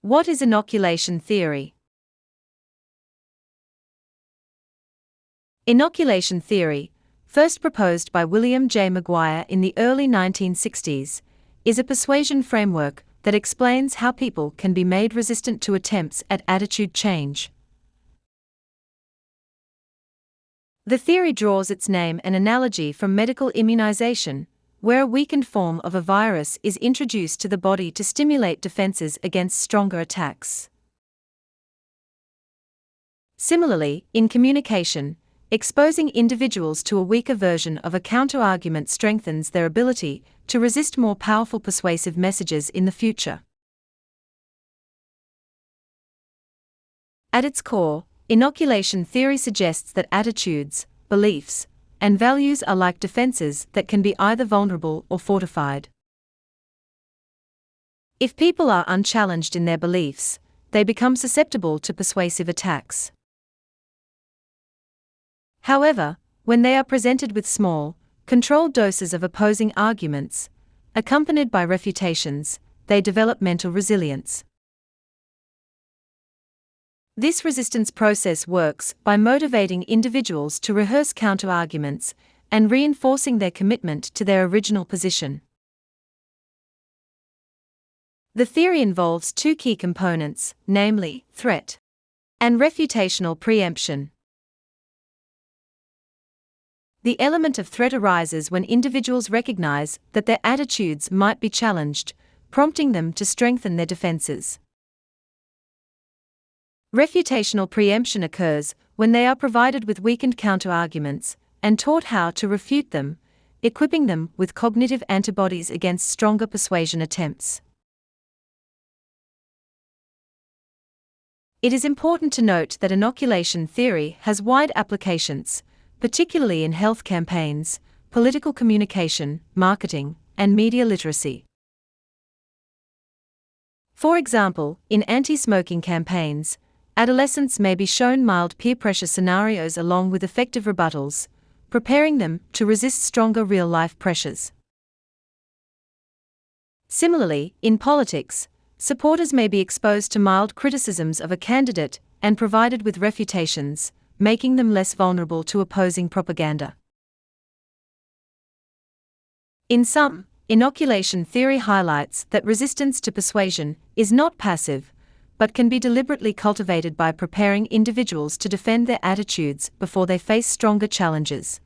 What is inoculation theory? Inoculation theory, first proposed by William J. Maguire in the early 1960s, is a persuasion framework that explains how people can be made resistant to attempts at attitude change. The theory draws its name and analogy from medical immunization, where a weakened form of a virus is introduced to the body to stimulate defenses against stronger attacks. Similarly, in communication, exposing individuals to a weaker version of a counterargument strengthens their ability to resist more powerful persuasive messages in the future. At its core, inoculation theory suggests that attitudes, beliefs, and values are like defenses that can be either vulnerable or fortified. If people are unchallenged in their beliefs, they become susceptible to persuasive attacks. However, when they are presented with small, controlled doses of opposing arguments, accompanied by refutations, they develop mental resilience. This resistance process works by motivating individuals to rehearse counterarguments and reinforcing their commitment to their original position. The theory involves two key components, namely, threat and refutational preemption. The element of threat arises when individuals recognize that their attitudes might be challenged, prompting them to strengthen their defenses. Refutational preemption occurs when they are provided with weakened counterarguments and taught how to refute them, equipping them with cognitive antibodies against stronger persuasion attempts. It is important to note that inoculation theory has wide applications, particularly in health campaigns, political communication, marketing, and media literacy. For example, in anti-smoking campaigns, adolescents may be shown mild peer pressure scenarios along with effective rebuttals, preparing them to resist stronger real-life pressures. Similarly, in politics, supporters may be exposed to mild criticisms of a candidate and provided with refutations, making them less vulnerable to opposing propaganda. In sum, inoculation theory highlights that resistance to persuasion is not passive, but can be deliberately cultivated by preparing individuals to defend their attitudes before they face stronger challenges.